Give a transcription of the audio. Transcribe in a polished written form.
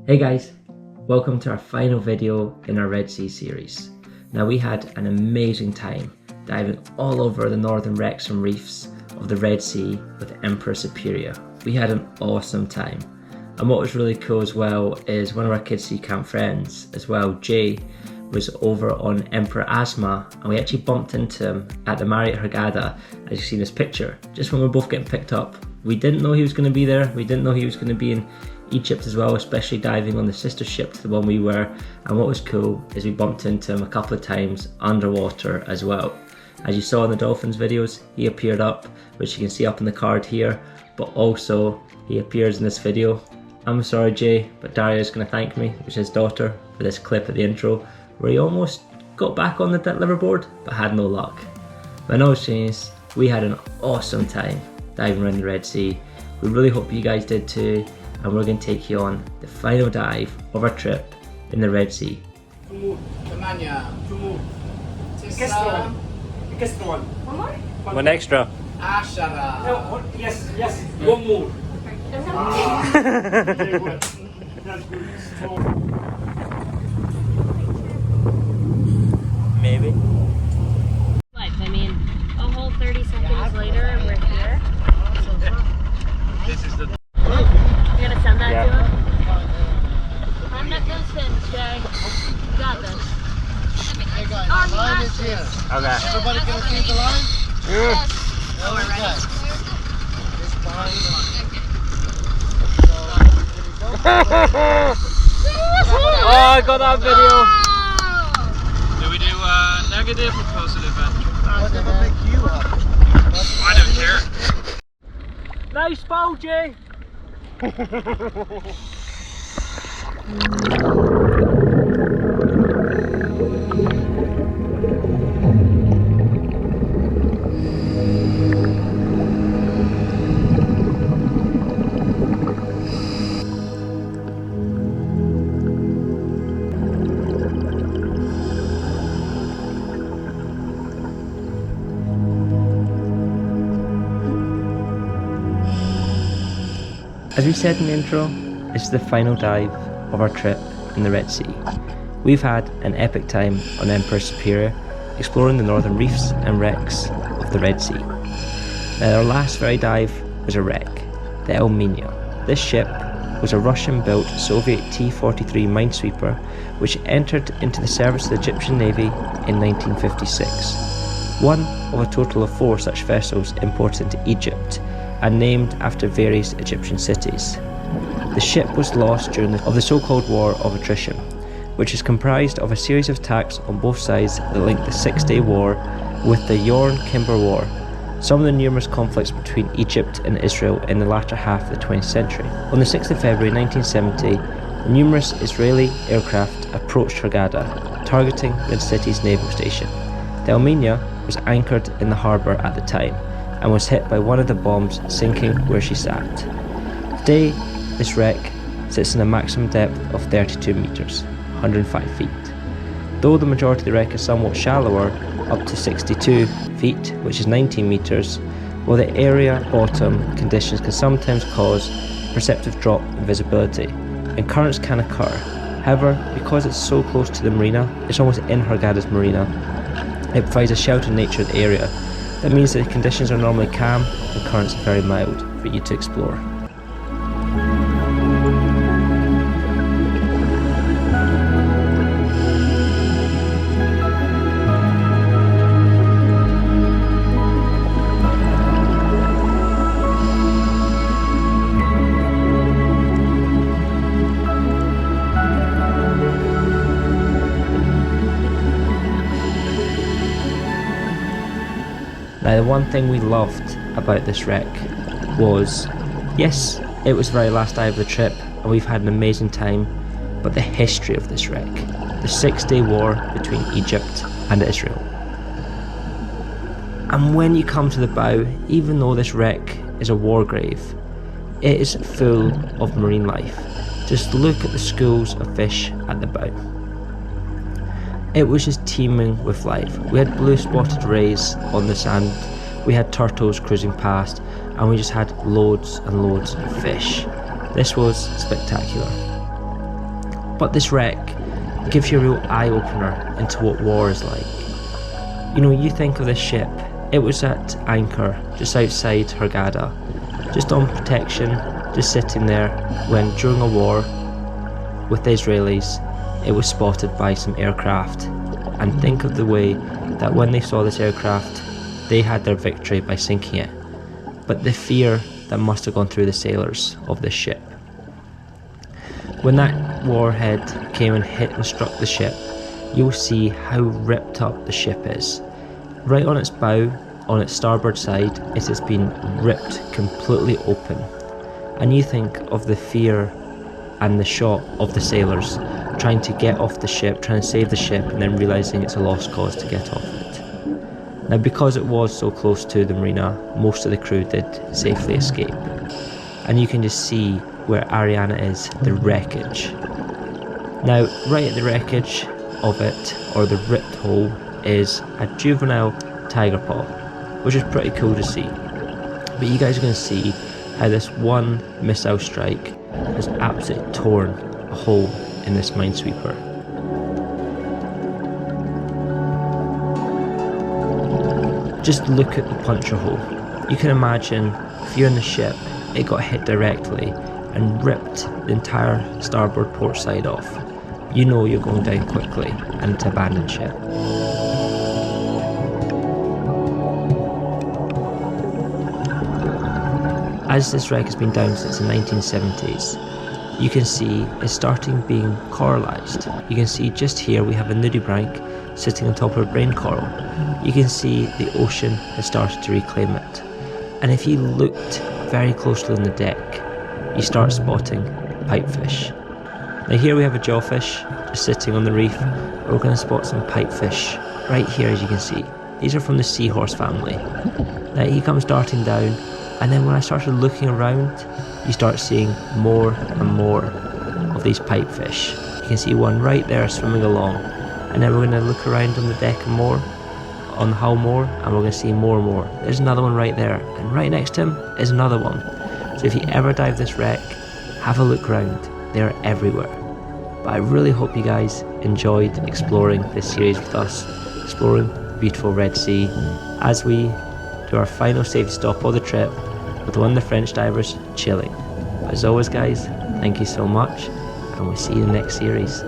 Hey guys, welcome to our final video in our Red Sea series. Now we had an amazing time diving all over the northern wrecks and reefs of the Red Sea with Emperor Superior. We had an awesome time, and what was really cool as well is one of our Kids Sea Camp friends as well, Jay, was over on Emperor Asma, and we actually bumped into him at the Marriott Hurghada, as you see in this picture, just when we were both getting picked up. We didn't know he was going to be there, we didn't know he was going to be in Egypt as well, especially diving on the sister ship to the one we were, and what was cool is we bumped into him a couple of times underwater as well. As you saw in the dolphins videos, he appeared up, which you can see up in the card here, but also he appears in this video. I'm sorry Jay, but Daria is going to thank me, which is his daughter, for this clip at the intro where he almost got back on the liverboard but had no luck. But in all seriousness, we had an awesome time diving around the Red Sea. We really hope you guys did too, and we're going to take you on the final dive of our trip in the Red Sea. One extra. No, yes, one more. Maybe. I mean, a whole 30 seconds later and we're here. This is the... You're gonna send that to him? I'm not those fins, Jay. You got this. Hey guys, the line is here. Okay. Everybody can see the line? Yes. Oh, we're ready. It's behind Oh, I got that video. Do we do negative or positive entry? Whatever make you happy. I don't care. Nice bow, Jay. As we said in the intro, this is the final dive of our trip in the Red Sea. We've had an epic time on Emperor Superior, exploring the northern reefs and wrecks of the Red Sea. Now, our last very dive was a wreck, the El Minya. This ship was a Russian-built Soviet T-43 minesweeper which entered into the service of the Egyptian Navy in 1956. One of a total of 4 such vessels imported into Egypt and named after various Egyptian cities. The ship was lost during the so-called War of Attrition, which is comprised of a series of attacks on both sides that link the 6-day war with the Yom-Kippur War, some of the numerous conflicts between Egypt and Israel in the latter half of the 20th century. On the 6th of February 1970, numerous Israeli aircraft approached Hurghada, targeting the city's naval station. The El Minya was anchored in the harbour at the time, and was hit by one of the bombs, sinking where she sat. Today, this wreck sits in a maximum depth of 32 metres, 105 feet. Though the majority of the wreck is somewhat shallower, up to 62 feet, which is 19 metres, while the area bottom conditions can sometimes cause perceptive drop in visibility, and currents can occur. However, because it's so close to the marina, it's almost in Hurghada's marina, it provides a sheltered nature of the area. That means that the conditions are normally calm and currents are very mild for you to explore. Now, the one thing we loved about this wreck was, yes, it was the very last dive of the trip and we've had an amazing time, but the history of this wreck, the 6-day war between Egypt and Israel. And when you come to the bow, even though this wreck is a war grave, it is full of marine life. Just look at the schools of fish at the bow. It was just teeming with life. We had blue spotted rays on the sand, we had turtles cruising past, and we just had loads and loads of fish. This was spectacular. But this wreck gives you a real eye-opener into what war is like. You know, you think of this ship, it was at anchor just outside Hurghada, just on protection, just sitting there when during a war with the Israelis, it was spotted by some aircraft. And think of the way that when they saw this aircraft, they had their victory by sinking it. But the fear that must have gone through the sailors of this ship. When that warhead came and hit and struck the ship, you'll see how ripped up the ship is. Right on its bow, on its starboard side, it has been ripped completely open. And you think of the fear and the shock of the sailors trying to get off the ship, trying to save the ship, and then realising it's a lost cause to get off it. Now, because it was so close to the marina, most of the crew did safely escape. And you can just see where Ariana is, the wreckage. Now, right at the wreckage of it, or the ripped hole, is a juvenile tiger paw, which is pretty cool to see. But you guys are going to see how this one missile strike has absolutely torn a hole in this minesweeper. Just look at the puncture hole. You can imagine if you're in the ship, it got hit directly and ripped the entire starboard port side off. You know you're going down quickly and to abandon ship. As this wreck has been down since the 1970s, you can see it's starting being coralised. You can see just here we have a nudibranch sitting on top of a brain coral. You can see the ocean has started to reclaim it. And if you looked very closely on the deck, you start spotting pipefish. Now here we have a jawfish just sitting on the reef. We're going to spot some pipefish right here, as you can see. These are from the seahorse family. Now he comes darting down, and then when I started looking around, you start seeing more and more of these pipefish. You can see one right there swimming along, and then we're going to look around on the deck more, on the hull more, and we're going to see more and more. There's another one right there, and right next to him is another one. So if you ever dive this wreck, have a look around. They're everywhere. But I really hope you guys enjoyed exploring this series with us, exploring the beautiful Red Sea, as we do our final safety stop of the trip with one of the French divers chilling. But as always guys, thank you so much, and we'll see you in the next series.